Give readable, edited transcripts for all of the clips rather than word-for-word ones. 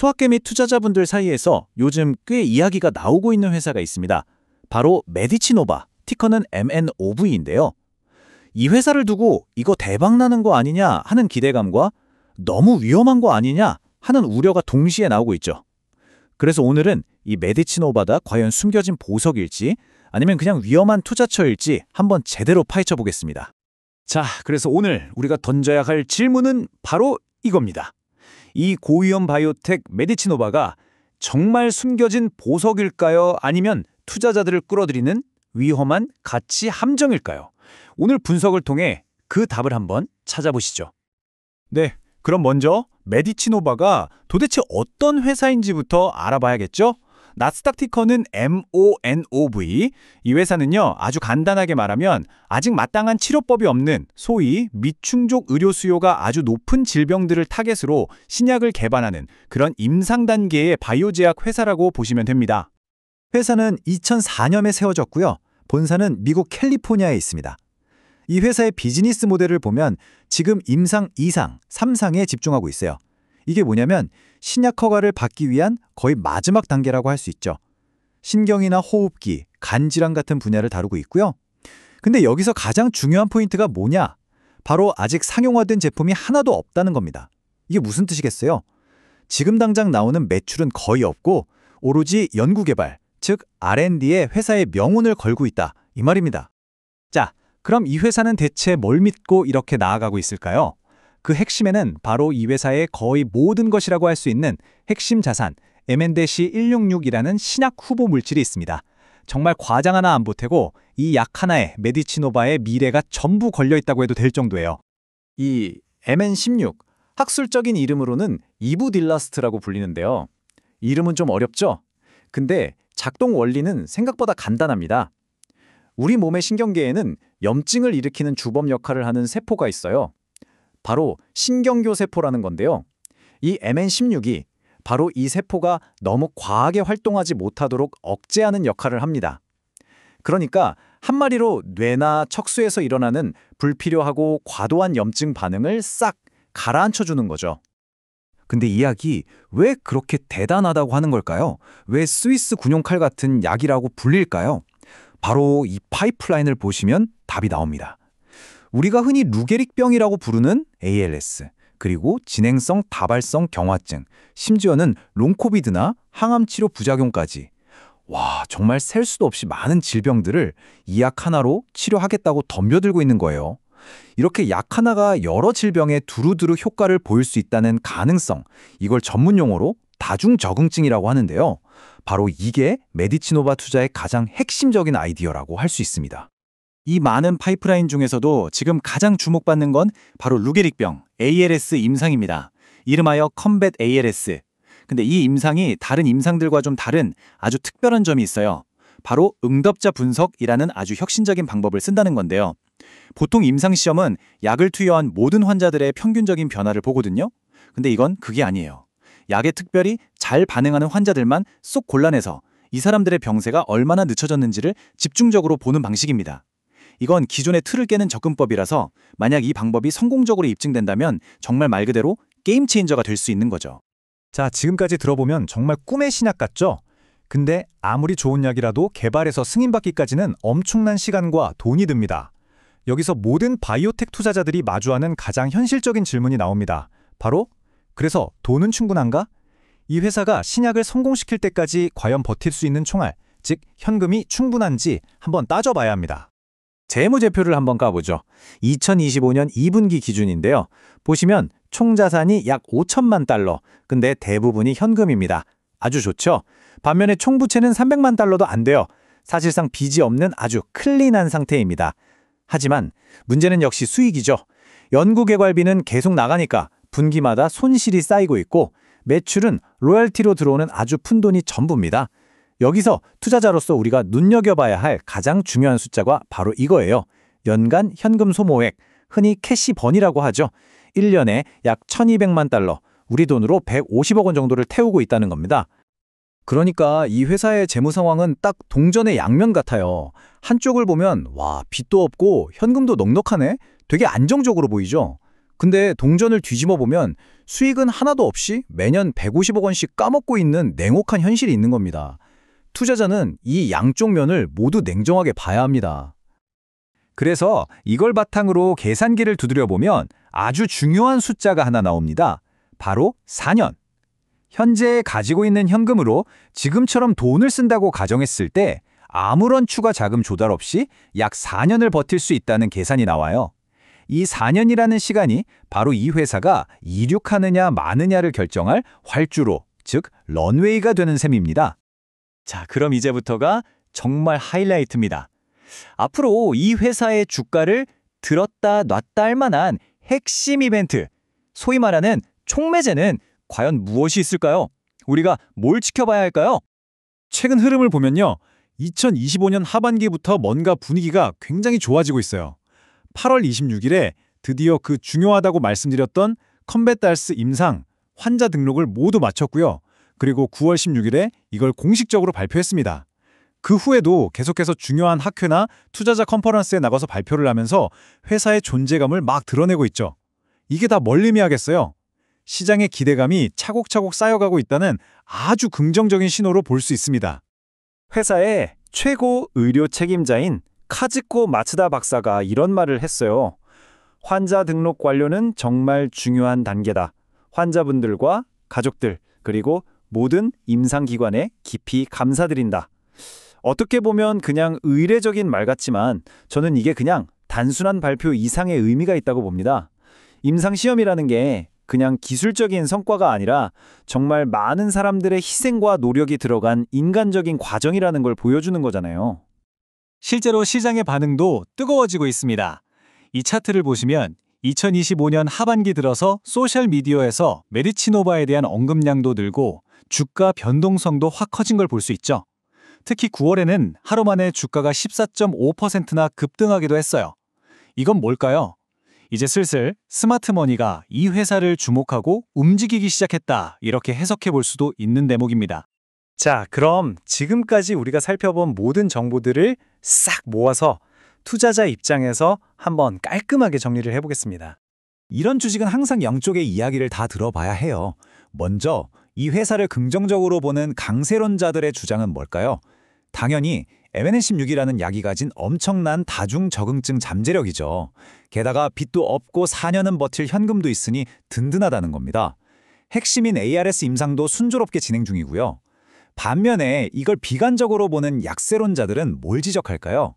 소확계 및 투자자분들 사이에서 요즘 꽤 이야기가 나오고 있는 회사가 있습니다. 바로 메디치노바, 티커는 MNOV인데요. 이 회사를 두고 이거 대박 나는 거 아니냐 하는 기대감과 너무 위험한 거 아니냐 하는 우려가 동시에 나오고 있죠. 그래서 오늘은 이 메디치노바가 과연 숨겨진 보석일지 아니면 그냥 위험한 투자처일지 한번 제대로 파헤쳐 보겠습니다. 자, 그래서 오늘 우리가 던져야 할 질문은 바로 이겁니다. 이 고위험 바이오텍 메디치노바가 정말 숨겨진 보석일까요? 아니면 투자자들을 끌어들이는 위험한 가치 함정일까요? 오늘 분석을 통해 그 답을 한번 찾아보시죠. 네, 그럼 먼저 메디치노바가 도대체 어떤 회사인지부터 알아봐야겠죠? 나스닥 티커는 MONOV. 이 회사는요, 아주 간단하게 말하면 아직 마땅한 치료법이 없는 소위 미충족 의료 수요가 아주 높은 질병들을 타겟으로 신약을 개발하는 그런 임상 단계의 바이오제약 회사라고 보시면 됩니다. 회사는 2004년에 세워졌고요. 본사는 미국 캘리포니아에 있습니다. 이 회사의 비즈니스 모델을 보면 지금 임상 2상, 3상에 집중하고 있어요. 이게 뭐냐면 신약 허가를 받기 위한 거의 마지막 단계라고 할 수 있죠. 신경이나 호흡기, 간질환 같은 분야를 다루고 있고요. 근데 여기서 가장 중요한 포인트가 뭐냐? 바로 아직 상용화된 제품이 하나도 없다는 겁니다. 이게 무슨 뜻이겠어요? 지금 당장 나오는 매출은 거의 없고 오로지 연구개발, 즉 R&D에 회사의 명운을 걸고 있다, 이 말입니다. 자, 그럼 이 회사는 대체 뭘 믿고 이렇게 나아가고 있을까요? 그 핵심에는 바로 이 회사의 거의 모든 것이라고 할 수 있는 핵심 자산 M&C166이라는 신약 후보 물질이 있습니다. 정말 과장 하나 안 보태고 이 약 하나에 메디치노바의 미래가 전부 걸려있다고 해도 될 정도예요. 이 MN16, 학술적인 이름으로는 이부딜라스트라고 불리는데요. 이름은 좀 어렵죠? 근데 작동 원리는 생각보다 간단합니다. 우리 몸의 신경계에는 염증을 일으키는 주범 역할을 하는 세포가 있어요. 바로 신경교 세포라는 건데요. 이 MN16이 바로 이 세포가 너무 과하게 활동하지 못하도록 억제하는 역할을 합니다. 그러니까 한마디로 뇌나 척수에서 일어나는 불필요하고 과도한 염증 반응을 싹 가라앉혀주는 거죠. 근데 이 약이 왜 그렇게 대단하다고 하는 걸까요? 왜 스위스 군용칼 같은 약이라고 불릴까요? 바로 이 파이프라인을 보시면 답이 나옵니다. 우리가 흔히 루게릭병이라고 부르는 ALS, 그리고 진행성 다발성 경화증, 심지어는 롱코비드나 항암치료 부작용까지. 와, 정말 셀 수도 없이 많은 질병들을 이 약 하나로 치료하겠다고 덤벼들고 있는 거예요. 이렇게 약 하나가 여러 질병에 두루두루 효과를 보일 수 있다는 가능성, 이걸 전문 용어로 다중적응증이라고 하는데요. 바로 이게 메디치노바 투자의 가장 핵심적인 아이디어라고 할 수 있습니다. 이 많은 파이프라인 중에서도 지금 가장 주목받는 건 바로 루게릭병, ALS 임상입니다. 이름하여 컴뱃 ALS. 근데 이 임상이 다른 임상들과 좀 다른 아주 특별한 점이 있어요. 바로 응답자 분석이라는 아주 혁신적인 방법을 쓴다는 건데요. 보통 임상시험은 약을 투여한 모든 환자들의 평균적인 변화를 보거든요. 근데 이건 그게 아니에요. 약에 특별히 잘 반응하는 환자들만 쏙 골라내서 이 사람들의 병세가 얼마나 늦춰졌는지를 집중적으로 보는 방식입니다. 이건 기존의 틀을 깨는 접근법이라서 만약 이 방법이 성공적으로 입증된다면 정말 말 그대로 게임 체인저가 될 수 있는 거죠. 자, 지금까지 들어보면 정말 꿈의 신약 같죠? 근데 아무리 좋은 약이라도 개발해서 승인받기까지는 엄청난 시간과 돈이 듭니다. 여기서 모든 바이오텍 투자자들이 마주하는 가장 현실적인 질문이 나옵니다. 바로 그래서 돈은 충분한가? 이 회사가 신약을 성공시킬 때까지 과연 버틸 수 있는 총알, 즉 현금이 충분한지 한번 따져봐야 합니다. 재무제표를 한번 까보죠. 2025년 2분기 기준인데요. 보시면 총 자산이 약 5천만 달러, 근데 대부분이 현금입니다. 아주 좋죠? 반면에 총 부채는 300만 달러도 안 돼요. 사실상 빚이 없는 아주 클린한 상태입니다. 하지만 문제는 역시 수익이죠. 연구개발비는 계속 나가니까 분기마다 손실이 쌓이고 있고 매출은 로열티로 들어오는 아주 푼돈이 전부입니다. 여기서 투자자로서 우리가 눈여겨봐야 할 가장 중요한 숫자가 바로 이거예요. 연간 현금 소모액, 흔히 캐시번이라고 하죠. 1년에 약 1,200만 달러, 우리 돈으로 150억 원 정도를 태우고 있다는 겁니다. 그러니까 이 회사의 재무 상황은 딱 동전의 양면 같아요. 한쪽을 보면 와, 빚도 없고 현금도 넉넉하네? 되게 안정적으로 보이죠? 근데 동전을 뒤집어 보면 수익은 하나도 없이 매년 150억 원씩 까먹고 있는 냉혹한 현실이 있는 겁니다. 투자자는 이 양쪽 면을 모두 냉정하게 봐야 합니다. 그래서 이걸 바탕으로 계산기를 두드려 보면 아주 중요한 숫자가 하나 나옵니다. 바로 4년. 현재 가지고 있는 현금으로 지금처럼 돈을 쓴다고 가정했을 때 아무런 추가 자금 조달 없이 약 4년을 버틸 수 있다는 계산이 나와요. 이 4년이라는 시간이 바로 이 회사가 이륙하느냐 마느냐를 결정할 활주로, 즉 런웨이가 되는 셈입니다. 자, 그럼 이제부터가 정말 하이라이트입니다. 앞으로 이 회사의 주가를 들었다 놨다 할 만한 핵심 이벤트, 소위 말하는 촉매제는 과연 무엇이 있을까요? 우리가 뭘 지켜봐야 할까요? 최근 흐름을 보면요. 2025년 하반기부터 뭔가 분위기가 굉장히 좋아지고 있어요. 8월 26일에 드디어 그 중요하다고 말씀드렸던 컴뱃달스 임상 환자 등록을 모두 마쳤고요. 그리고 9월 16일에 이걸 공식적으로 발표했습니다. 그 후에도 계속해서 중요한 학회나 투자자 컨퍼런스에 나가서 발표를 하면서 회사의 존재감을 막 드러내고 있죠. 이게 다 뭘 의미하겠어요? 시장의 기대감이 차곡차곡 쌓여가고 있다는 아주 긍정적인 신호로 볼 수 있습니다. 회사의 최고 의료 책임자인 카즈코 마츠다 박사가 이런 말을 했어요. 환자 등록 완료는 정말 중요한 단계다. 환자분들과 가족들 그리고 모든 임상기관에 깊이 감사드린다. 어떻게 보면 그냥 의례적인 말 같지만 저는 이게 그냥 단순한 발표 이상의 의미가 있다고 봅니다. 임상시험이라는 게 그냥 기술적인 성과가 아니라 정말 많은 사람들의 희생과 노력이 들어간 인간적인 과정이라는 걸 보여주는 거잖아요. 실제로 시장의 반응도 뜨거워지고 있습니다. 이 차트를 보시면 2025년 하반기 들어서 소셜미디어에서 메디치노바에 대한 언급량도 늘고 주가 변동성도 확 커진 걸 볼 수 있죠. 특히 9월에는 하루 만에 주가가 14.5%나 급등하기도 했어요. 이건 뭘까요? 이제 슬슬 스마트머니가 이 회사를 주목하고 움직이기 시작했다, 이렇게 해석해 볼 수도 있는 대목입니다. 자, 그럼 지금까지 우리가 살펴본 모든 정보들을 싹 모아서 투자자 입장에서 한번 깔끔하게 정리를 해보겠습니다. 이런 주식은 항상 양쪽의 이야기를 다 들어봐야 해요. 먼저 이 회사를 긍정적으로 보는 강세론자들의 주장은 뭘까요? 당연히 MNN16이라는 약이 가진 엄청난 다중적응증 잠재력이죠. 게다가 빚도 없고 4년은 버틸 현금도 있으니 든든하다는 겁니다. 핵심인 ARS 임상도 순조롭게 진행 중이고요. 반면에 이걸 비관적으로 보는 약세론자들은 뭘 지적할까요?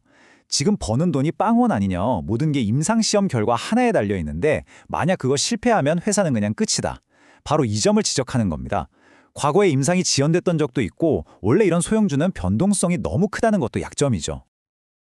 지금 버는 돈이 빵원 아니냐, 모든 게 임상시험 결과 하나에 달려 있는데 만약 그거 실패하면 회사는 그냥 끝이다. 바로 이 점을 지적하는 겁니다. 과거에 임상이 지연됐던 적도 있고 원래 이런 소형주는 변동성이 너무 크다는 것도 약점이죠.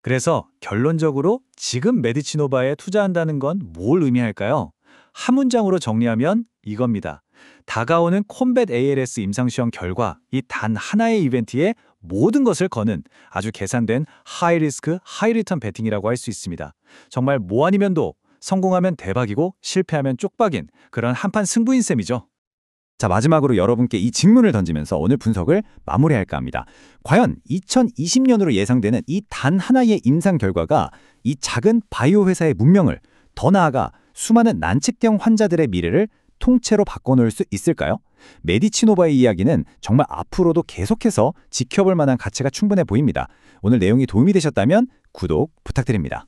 그래서 결론적으로 지금 메디치노바에 투자한다는 건 뭘 의미할까요? 한 문장으로 정리하면 이겁니다. 다가오는 콤뱃 ALS 임상시험 결과 이 단 하나의 이벤트에 모든 것을 거는 아주 계산된 하이리스크, 하이리턴 베팅이라고 할 수 있습니다. 정말 뭐 아니면 도, 성공하면 대박이고 실패하면 쪽박인 그런 한판 승부인 셈이죠. 자, 마지막으로 여러분께 이 질문을 던지면서 오늘 분석을 마무리할까 합니다. 과연 2020년으로 예상되는 이 단 하나의 임상 결과가 이 작은 바이오 회사의 문명을, 더 나아가 수많은 난치병 환자들의 미래를 통째로 바꿔놓을 수 있을까요? 메디치노바의 이야기는 정말 앞으로도 계속해서 지켜볼 만한 가치가 충분해 보입니다. 오늘 내용이 도움이 되셨다면 구독 부탁드립니다.